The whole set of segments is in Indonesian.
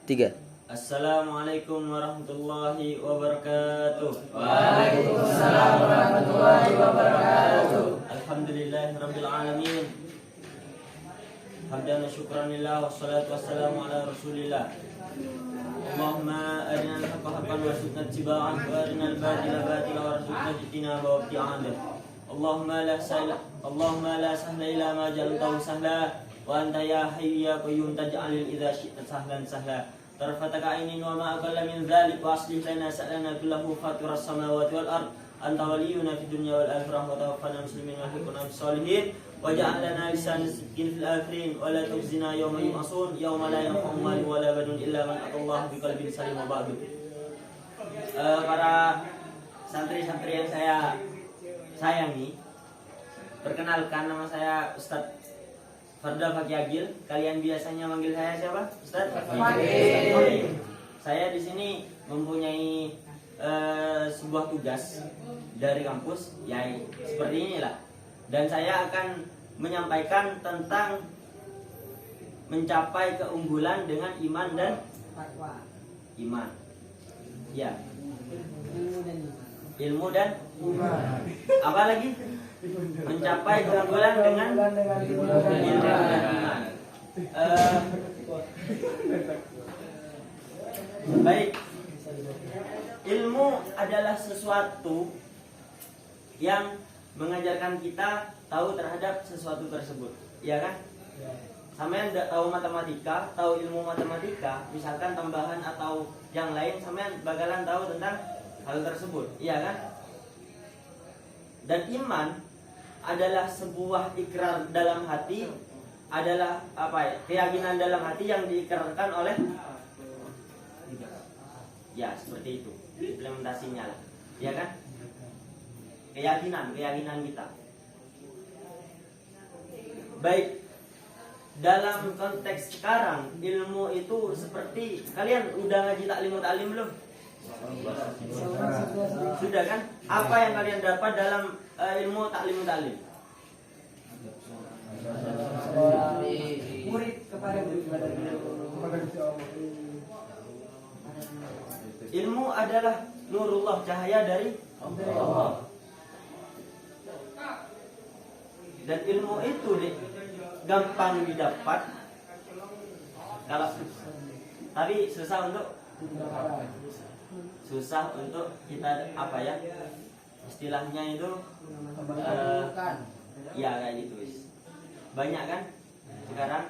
3. Assalamualaikum warahmatullahi wabarakatuh. Waalaikumsalam warahmatullahi wabarakatuh. Alhamdulillahirabbil alamin. Hamdan wa syukran lillah wassalatu wassalamu ala Rasulillah. Allahumma arinal haqqa haqqan warzuqna ittiba'ah wa arinal batila batilan warzuqna ijtinaba wa ibti'adah. Allahumma la sahla illa ma ja'altahu sahla wa anta ya hayyu ya qayyum taj'alul idza syi'ta sahlan sahla. Tarfataka ainin wa ma aqalla min dzalik wa aslih lana sa'lana kullahu fatiras samawati wal ard anta waliyuna fid dunya wal akhirah wa tawaffana muslimin wa alhiqna bis solihin waj'al lana lisanan sidqin fil akhirin wa la tukhzina yawma yub'atsun yawma la yanfa'u malun wa la banun illa man atallaha biqalbin salim wa ba'du. Para santri-santri yang saya sayangi, perkenalkan, nama saya Ustadz Farda Fakiagil. Kalian biasanya manggil saya siapa? Ustaz? Fakih. Saya di sini mempunyai sebuah tugas dari kampus, ya seperti inilah. Dan saya akan menyampaikan tentang mencapai keunggulan dengan iman dan iman. Ya. Ilmu dan iman. Apa lagi? Mencapai keunggulan dengan ilmu dan iman. Baik. Ilmu adalah sesuatu yang mengajarkan kita tahu terhadap sesuatu tersebut, ya kan? Sampean tahu matematika, tahu ilmu matematika, misalkan tambahan atau yang lain, sampean bakalan tahu tentang hal tersebut, iya kan? Dan iman adalah sebuah ikrar dalam hati, adalah apa ya? Keyakinan dalam hati yang diikrarkan oleh, ya seperti itu implementasinya lah, ya kan? Keyakinan kita. Baik, dalam konteks sekarang ilmu itu seperti, kalian udah ngaji taklim belum? Sudah kan? Apa yang kalian dapat dalam ilmu taklim? Murid kepada Ilmu adalah nurullah, cahaya dari Allah. Dan ilmu itu gampang didapat, kalau tapi susah untuk kita apa ya, istilahnya itu ya kayak gitu, banyak kan sekarang.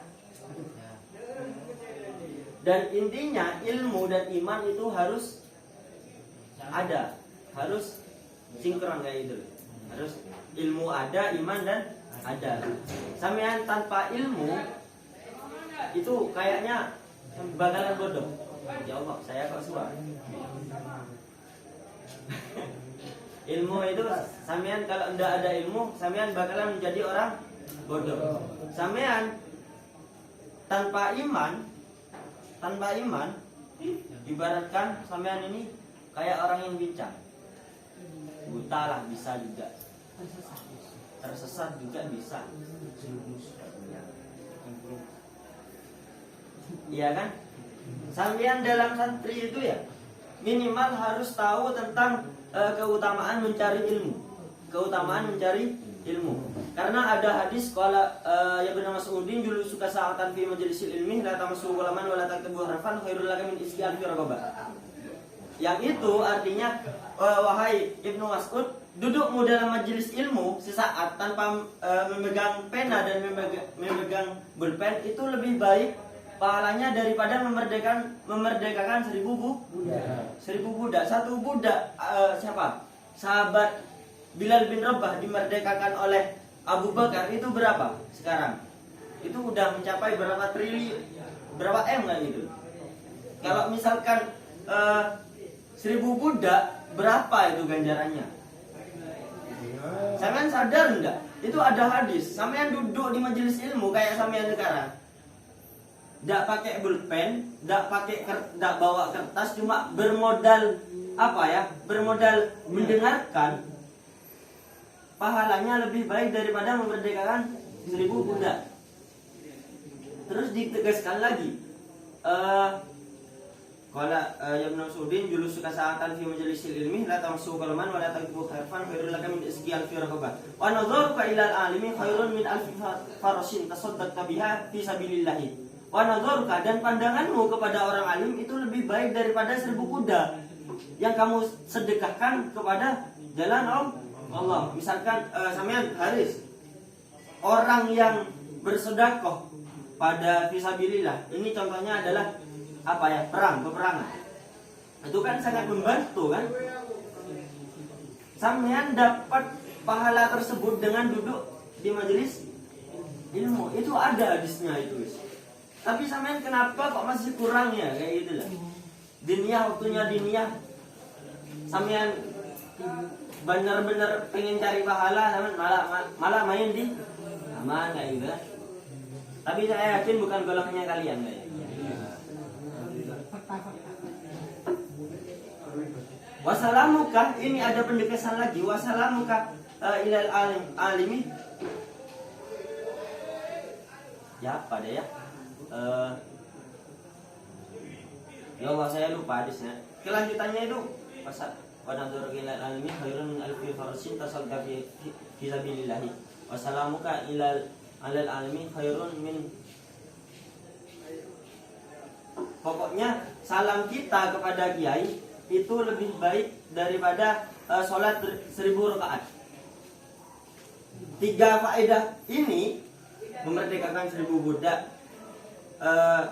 Dan intinya ilmu dan iman itu harus ada, harus sinkron kayak gitu. Harus ilmu ada, iman dan ada. Sampean tanpa ilmu itu kayaknya bakalan bodoh. Ya Allah, saya kok suka. Ilmu itu sampean kalau tidak ada ilmu, sampean bakalan menjadi orang bodoh. Sampean tanpa iman, ibaratkan sampean ini kayak orang yang bincang. Buta lah bisa juga, tersesat juga bisa, iya kan? Sampean dalam santri itu ya minimal harus tahu tentang keutamaan mencari ilmu. Karena ada hadis qala ya Ibnu Mas'udin julu suka sa'atan fi majlisil ilmi la tamassu qalaman wa la taktubu harfan khairul laka min isqi alfi raqabah. Yang itu artinya wahai Ibnu Mas'ud, dudukmu dalam majelis ilmu sesaat tanpa memegang pena dan memegang pulpen itu lebih baik pahalanya daripada memerdekakan 1000 budak. Satu budak siapa? Sahabat Bilal bin Rabah dimerdekakan oleh Abu Bakar itu berapa sekarang? Itu udah mencapai berapa triliun, berapa M lah gitu. Kalau misalkan 1000 budak, berapa itu ganjarannya? Sampean sadar enggak? Itu ada hadis. Sampean duduk di majelis ilmu kayak sampean sekarang, enggak pakai pulpen, enggak bawa kertas, cuma bermodal apa ya? Bermodal mendengarkan. Pahalanya lebih baik daripada memerdekakan 1000 budak. Terus ditegaskan lagi, Qala ya Ibnu Mas'udin julusuka sa'atan fi majlisil ilmi la tamassu kalaman wa la taqibu khairfan khairul laka min isqi alfi raqabah wa nadharuka ila al-alimi khairun min alfi farasin tasaddaqta biha fi sabilillah wa nadharuka, dan pandanganmu kepada orang alim itu lebih baik daripada 1000 kuda yang kamu sedekahkan kepada jalan Allah. Misalkan sampean Haris, orang yang bersedekah pada fisabilillah, ini contohnya adalah apa ya, peperangan. Itu kan sangat membantu kan. Sampean dapat pahala tersebut dengan duduk di majelis ilmu. Itu ada hadisnya itu. Tapi sampean kenapa kok masih kurang ya kayak gitu lah. Diniyah, waktunya diniyah. Sampean benar-benar pengen cari pahala, sampean malah main di aman kayak gitu. Tapi saya yakin bukan golongannya kalian kayak. Wasalamuka, ini ada pendekesan lagi. Wasalamuka ilal alimi. Ya apa deh ya? Ya Allah, saya lupa hadisnya. Kelanjutannya itu Wanadzur ilal alimi khairun min alfi farasin tasaddaqa fi sabilillah. Wasalamuka ilal alimi khairun min. Pokoknya salam kita kepada kiai itu lebih baik daripada sholat 1000 rakaat. 3 faedah ini, memerdekakan 1000 budak,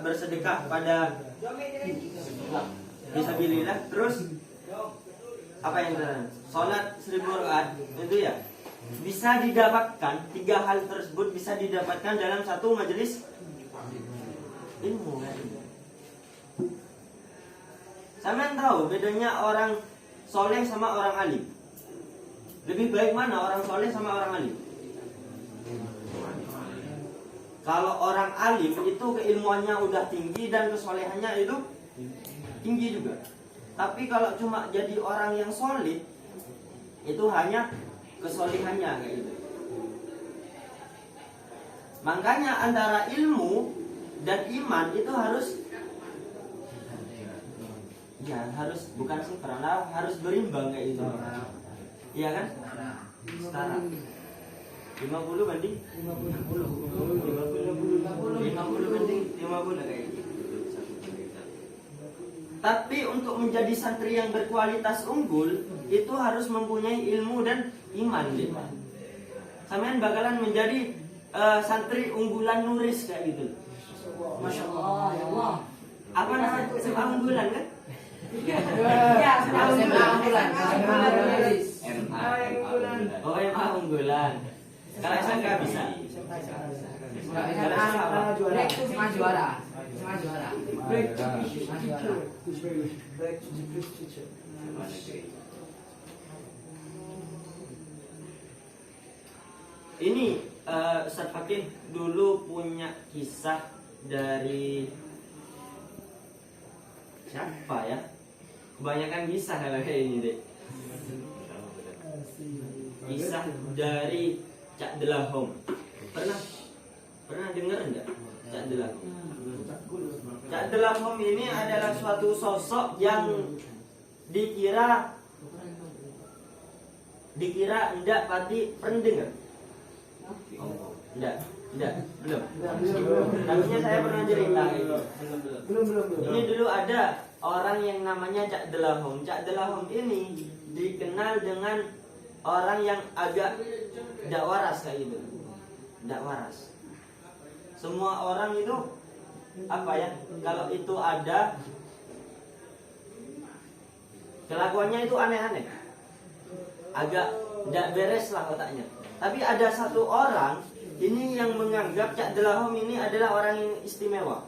bersedekah pada fisabilillah, terus apa yang terakhir, sholat 1000 rakaat itu ya bisa didapatkan. 3 hal tersebut bisa didapatkan dalam satu majelis ilmu. Sampean tahu bedanya orang soleh sama orang alim? Lebih baik mana orang soleh sama orang alim? Kalau orang alim itu keilmuannya udah tinggi dan kesolehannya itu tinggi juga. Tapi kalau cuma jadi orang yang soleh, itu hanya kesolehannya kayak gitu. Makanya antara ilmu dan iman itu harus, ya harus, bukan sih, karena harus berimbang kayak gitu. Iya kan? Setara. 50 banding 50 banding 50 kayak gitu. Tapi untuk menjadi santri yang berkualitas unggul itu harus mempunyai ilmu dan iman gitu. Sampean bakalan menjadi santri unggulan nuris kayak gitu. Masya Allah, ya Allah. Apa namanya? SMA unggulan kan? Ya, SMA unggulan. Oh, MA unggulan. Kalau SMK bisa. SMA juara. Ini Ustaz Fakih dulu punya kisah dari siapa ya? Kebanyakan kisah kalau kayak ini deh. Kisah dari Cak Delahom. Pernah dengar enggak Cak Delahom? Cak Delahom ini adalah suatu sosok yang dikira enggak pati pendengar. Enggak, belum. Tapi saya pernah cerita itu. Belum. Ini dulu ada orang yang namanya Cak Delahom. Cak Delahom ini dikenal dengan orang yang agak tidak waras kayak gitu. Tidak waras. Semua orang itu apa ya? Kalau itu ada kelakuannya itu aneh-aneh. Agak tidak beres lah otaknya. Tapi ada satu orang ini yang menganggap Cak Delahom ini adalah orang yang istimewa.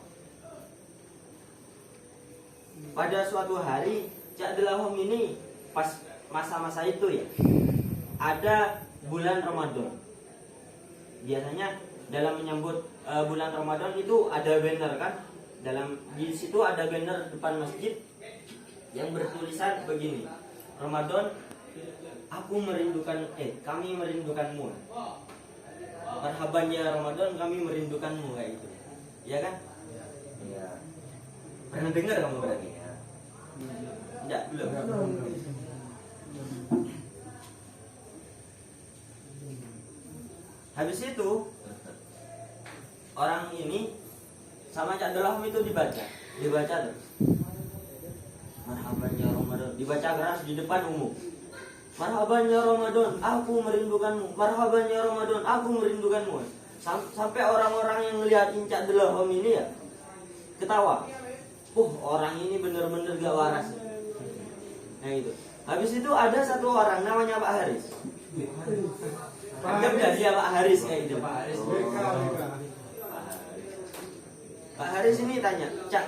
Pada suatu hari Cak Delahom ini pas masa-masa itu ya, ada bulan Ramadan. Biasanya dalam menyambut bulan Ramadan itu ada banner kan? Di situ ada banner depan masjid yang bertulisan begini. Ramadan, kami merindukanmu. Marhaban ya Ramadan, kami merindukanmu kayak gitu. Iya kan? Iya. Pernah dengar kamu berarti? Enggak, belum. Habis itu orang ini sama Cak Dolahum itu dibaca terus. Marhaban ya Ramadan, dibaca keras di depan umum. Marhaban ya Ramadan, aku merindukanmu. Marhaban ya Ramadan, aku merindukanmu. Sampai orang-orang yang ngeliatin Cak Dolahum ini ya ketawa. Orang ini bener-bener gak waras. Nah itu. Habis itu ada satu orang namanya Pak Haris. Anggap dah dia Pak Haris kayak gitu. Pak Haris ini tanya, Cak,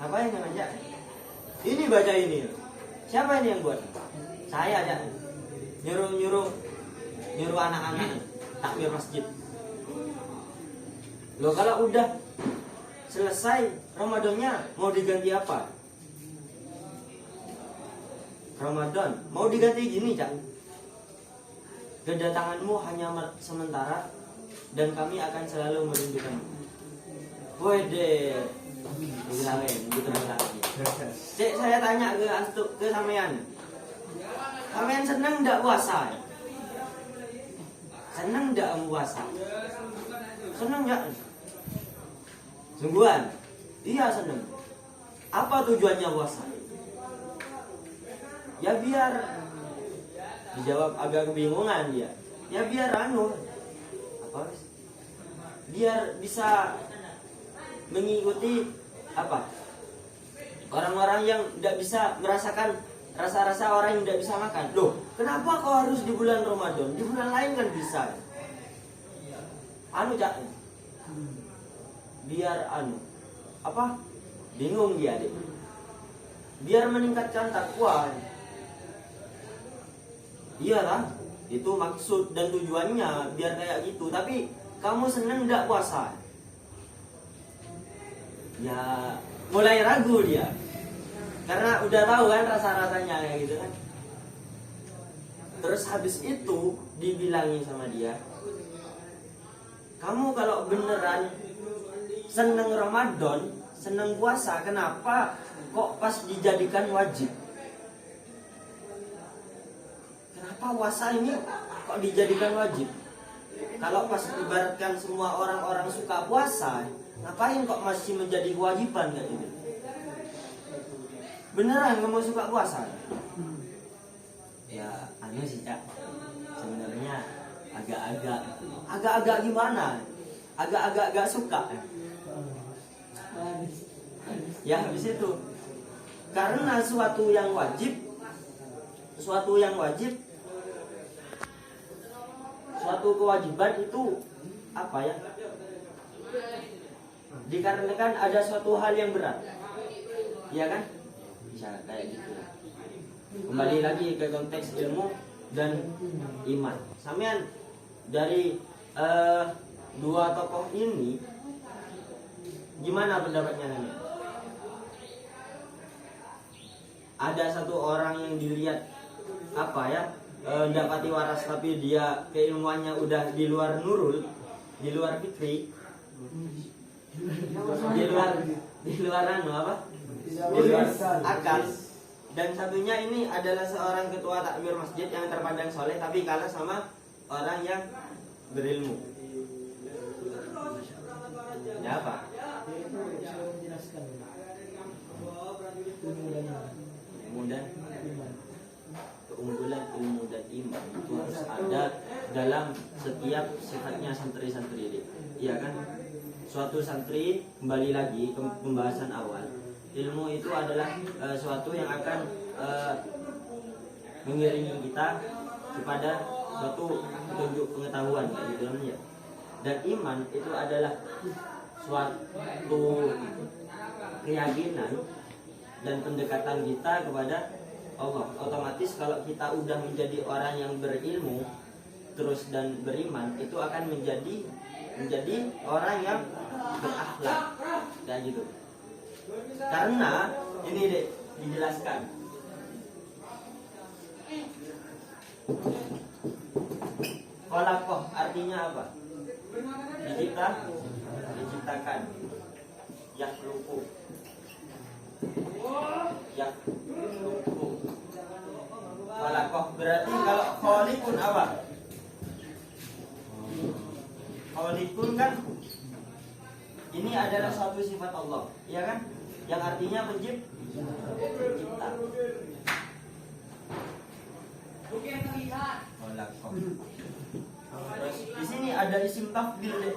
ngapain dengan Cak? Ini baca ini. Siapa ini yang buat? Saya, Cak. Nyuruh anak-anak takbir masjid. Loh kalau udah selesai Ramadannya mau diganti apa? Ramadan mau diganti gini, Cak. Kedatanganmu hanya sementara dan kami akan selalu merindukanmu. Wede, gitu lagi. Cek, saya tanya ke sampean. Sampean seneng ndak puasa? Seneng ndak puasa? Seneng nggak? Sungguhan? Iya seneng. Apa tujuannya puasa? Ya biar, dijawab agak kebingungan dia. Ya biar apa? Biar bisa mengikuti apa? Orang-orang yang tidak bisa merasakan rasa-rasa orang yang tidak bisa makan. Loh, kenapa kau harus di bulan Ramadan? Di bulan lain kan bisa. Cak. Biar apa? Bingung dia deh. Biar meningkatkan takwa. Iyalah, itu maksud dan tujuannya biar kayak gitu. Tapi kamu seneng nggak puasa? Ya mulai ragu dia, karena udah tahu kan rasa-rasanya kayak gitu kan. Terus habis itu dibilangi sama dia, kamu kalau beneran seneng Ramadan, seneng puasa, kenapa kok pas dijadikan wajib? Kenapa puasa ini kok dijadikan wajib? Kalau pas ibaratkan semua orang-orang suka puasa, ngapain kok masih menjadi kewajiban kayak gitu? Beneran kamu suka puasa? Ya, sih, Cak. Sebenarnya agak-agak gimana? Agak-agak gak suka. Ya habis itu, karena suatu yang wajib, suatu kewajiban itu apa ya? Dikarenakan ada suatu hal yang berat, iya kan? Bisa kayak gitu. Kembali lagi ke konteks ilmu dan iman. Samian dari dua tokoh ini, gimana pendapatnya nih? Ada satu orang yang dilihat apa ya? Dapati waras tapi dia keilmuannya udah di luar nurul, di luar fitri, di luar akal. Dan satunya ini adalah seorang ketua takmir masjid yang terpandang soleh tapi kalah sama orang yang berilmu. Ya apa? Keunggulan ilmu dan iman itu harus ada dalam setiap sifatnya santri-santri ini. Iya kan? Suatu santri, kembali lagi ke pembahasan awal, ilmu itu adalah suatu yang akan mengiringi kita kepada suatu petunjuk pengetahuan gitu namanya. Dan iman itu adalah suatu keyakinan dan pendekatan kita kepada Allah. Otomatis kalau kita udah menjadi orang yang berilmu terus dan beriman, itu akan menjadi orang yang berakhlak dan gitu. Karena ini deh dijelaskan. Khalaqah artinya apa? Diciptakan. Yakhluqu. Ya. Khalakoh berarti kalau kholikun apa? Kholikun kan ini adalah suatu sifat Allah, ya kan? Yang artinya pencipta. Khalakoh. Terus di sini ada isim tafdil deh.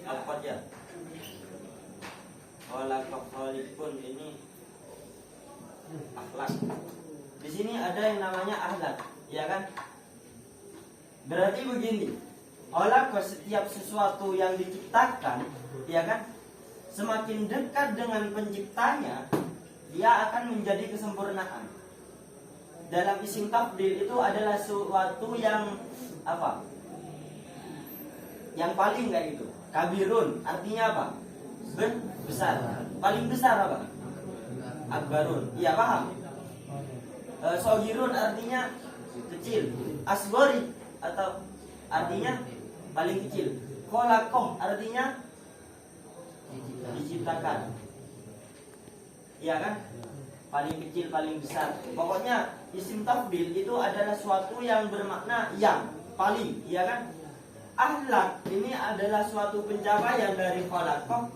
Apa ya? Khalakoh kholikun ini akhlak. Di sini ada yang namanya akhlak, ya kan? Berarti begini, khalakoh setiap sesuatu yang diciptakan, ya kan? Semakin dekat dengan penciptanya, dia akan menjadi kesempurnaan. Dalam isim tafdil itu adalah sesuatu yang apa? Yang paling kayak gitu. Kabirun artinya apa? Besar. Paling besar apa? Akbarun. Iya paham? Sogirun artinya kecil. Asgori atau artinya paling kecil. Khalakoh artinya diciptakan. Iya kan? Paling kecil, paling besar. Pokoknya isim tafdil itu adalah suatu yang bermakna yang paling, iya kan? Akhlak ini adalah suatu pencapaian dari khalakoh.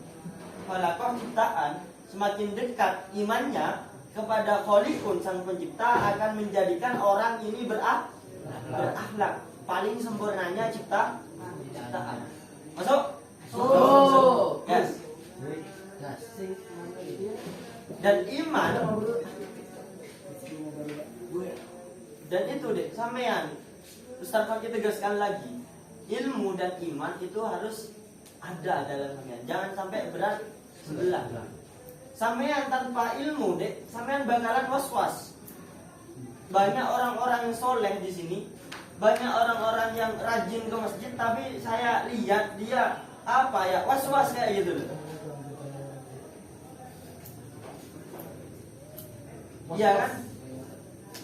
Khalakoh ciptaan, semakin dekat imannya kepada kholikun sang pencipta akan menjadikan orang ini berakhlak. Paling sempurnanya ciptaan. Masuk? Yes. Dan iman dan itu deh sampean Ustaz Fakih tegaskan lagi, ilmu dan iman itu harus ada dalam sampean. Jangan sampai berat sebelah. Sampean tanpa ilmu deh, sampean bakalan was-was. Banyak orang-orang yang soleh di sini, banyak orang-orang yang rajin ke masjid, tapi saya lihat dia apa ya, was-was kayak gitu loh. Iya kan?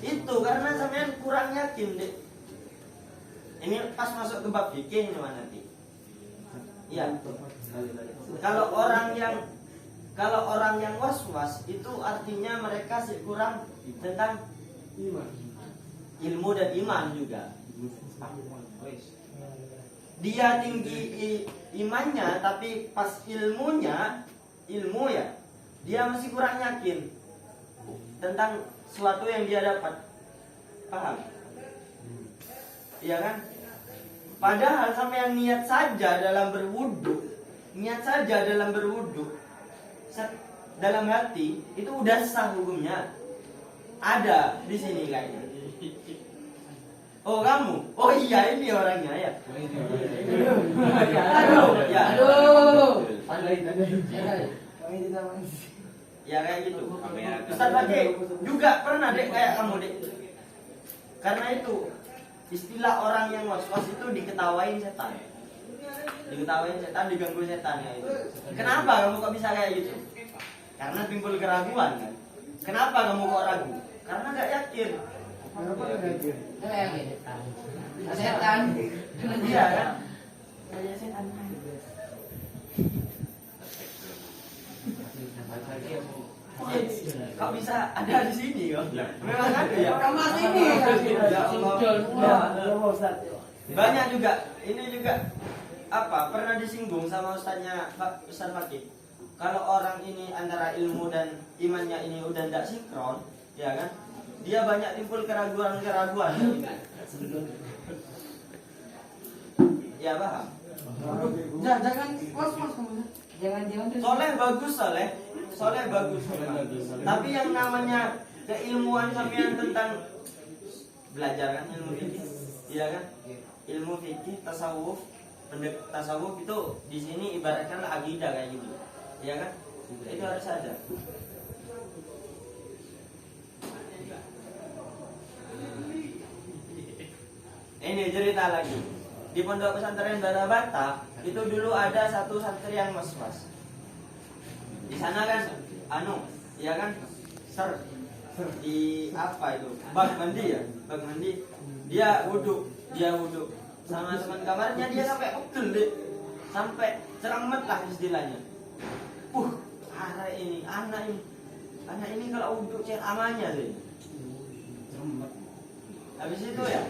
Itu karena sampean kurang yakin deh. Ini pas masuk ke bab fikih ini nanti. Iya. Kalau orang yang was-was itu artinya mereka kurang tentang ilmu dan iman juga. Dia tinggi imannya tapi pas ilmu ya dia masih kurang yakin tentang sesuatu yang dia dapat. Paham? Iya kan? Padahal sampai yang niat saja dalam berwudu, dalam hati itu udah sah hukumnya. Ada di sini kayaknya. Oh kamu? Oh iya ini orangnya ya. Aduh. Ya kayak gitu. Ustaz Fakih juga pernah dek kayak kamu dek. Karena itu istilah orang yang was-was itu diketawain setan. Diganggu setan ya itu. Kenapa kamu kok bisa kayak gitu? Karena timbul keraguan kan. Kenapa kamu kok ragu? Karena gak yakin. Kenapa gak yakin? Setan. Iya kan? Setan. Kok bisa ada di sini kok? Memang ada ya. Sama sini. Banyak juga. Ini juga apa? Pernah disinggung sama Ustaz Fakih. Kalau orang ini antara ilmu dan imannya ini udah tidak sinkron, ya kan? Dia banyak timbul keraguan-keraguan. Ya paham? Jangan was-was kamu. Jangan. Soleh bagus. Tapi yang namanya keilmuan sampean tentang belajar kan ilmu fikih, iya kan? Ilmu fikih, tasawuf itu di sini ibaratkan akidah kayak gitu, iya kan? Itu harus ada. Ini cerita lagi. Di pondok pesantren Barabata itu dulu ada satu santri yang was-was. Di sana kan ya kan? Di apa itu? Bak mandi. Dia wudhu sama teman kamarnya, dia sampai pegel deh. sampai cermet lah istilahnya. Anak ini kalau wudhu cek amannya sih. Habis itu ya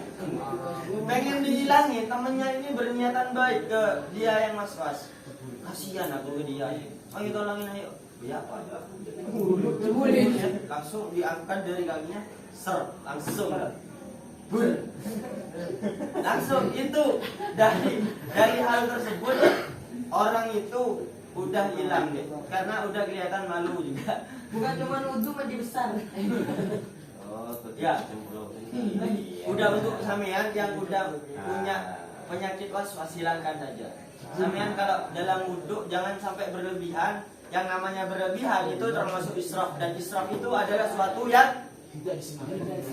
pengen dihilangin, temennya ini berniatan baik ke dia yang was-was. Kasihan aku ke dia. Ayo tolongin ayo. Ya apa? Langsung diangkat dari kakinya, langsung. Langsung itu dari hal tersebut orang itu udah hilang deh, karena udah kelihatan malu juga. Bukan cuma wudhu mah besar. Ya, udah untuk sampean yang udah punya penyakit was-was hilangkan saja. Sampean kalau dalam wudhu jangan sampai berlebihan. Yang namanya berlebihan itu termasuk israf, dan israf itu adalah suatu yang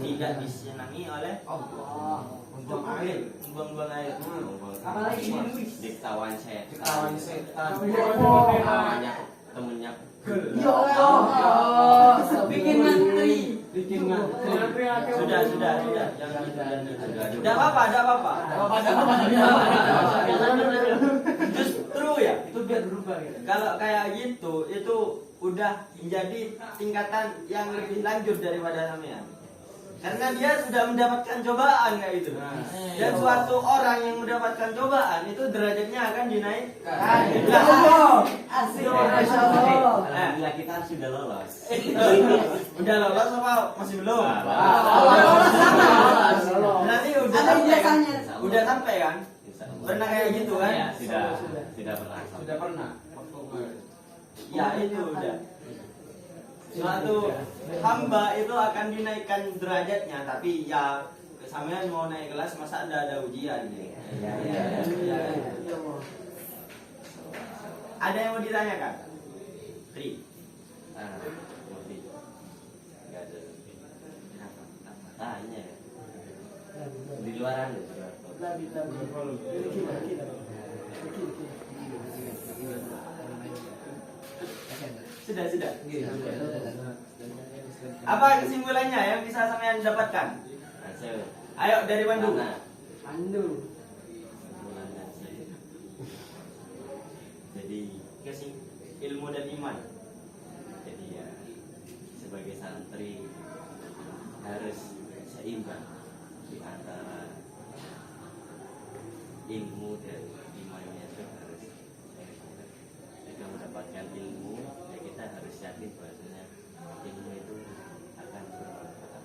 tidak disenangi oleh Allah. Buang air. Apalagi Diktawan setan. Temennya. Ya Allah. Bikin mantri. Sudah. Jangan apa-apa. Justru ya, Itu biar berubah gitu. kalau kayak gitu itu udah menjadi tingkatan yang lebih lanjut daripada sampean. Karena dia sudah mendapatkan cobaan kayak gitu. Dan suatu orang yang mendapatkan cobaan itu derajatnya akan dinaikkan. Asik. Masya Allah. Alhamdulillah kita sudah lolos. Udah lolos apa masih belum? Nanti udah Ada sampai kan? ijazahnya. Udah sampai kan? Pernah kayak gitu kan? Ya, sudah pernah. Sudah pernah. Ya itu udah. Suatu hamba itu akan dinaikkan derajatnya, tapi ya sampean mau naik kelas masa ada ujian gitu. Ada yang mau ditanyakan? Tri. Enggak ada. Tanya. Di luaran deh. Sudah. Apa kesimpulannya yang bisa sampean dapatkan? Hasil. Ayo dari Bandung. Pandu. Kesimpulannya sih. Jadi Ilmu dan iman. jadi ya sebagai santri harus seimbang di antara ilmu dan imannya, itu harus jika mendapatkan ilmu ya kita harus yakin bahwasanya ilmu itu akan bermanfaat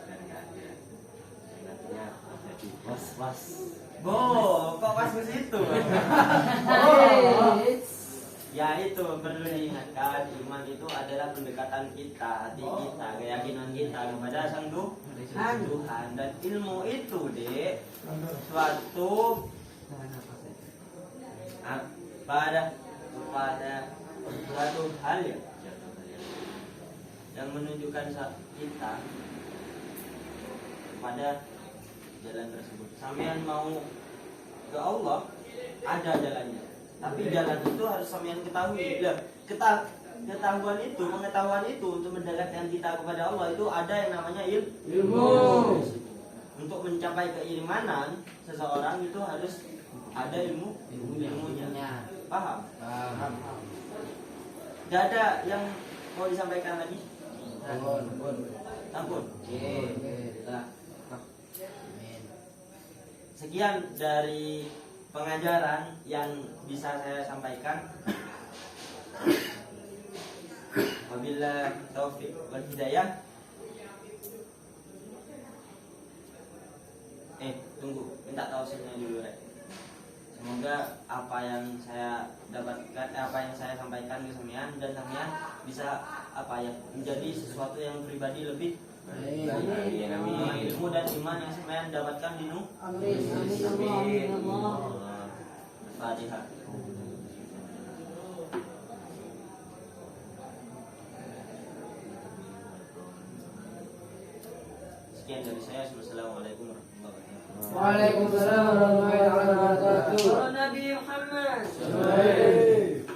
dan nggak ada yang nantinya jadi was-was. Kok pas ke situ? Ya itu perlu diingatkan, iman itu adalah pendekatan kita, hati kita, keyakinan kita kepada Sang Tuhan. Dan ilmu itu dek suatu pada suatu hal ya yang menunjukkan kita pada jalan tersebut. Sampean mau ke Allah, ada jalannya. Tapi jalan itu harus sampean ketahui. Pengetahuan itu untuk mendekatkan kita kepada Allah itu ada yang namanya ilmu. Untuk mencapai keimanan seseorang itu harus ada ilmunya. Paham? Gak ada yang mau disampaikan lagi? Ampun. Sekian dari pengajaran yang bisa saya sampaikan. Wabillahi taufik wal hidayah. Tunggu, minta tausiahnya dulu, Rek. Semoga apa yang saya dapatkan, apa yang saya sampaikan ke sampean dan sampean bisa menjadi sesuatu yang pribadi lebih ilmu dan iman yang sampean dapatkan di Amin. Fatihah. Sekian dari saya. Wassalamualaikum warahmatullahi wabarakatuh. Waalaikumsalam warahmatullahi wabarakatuh.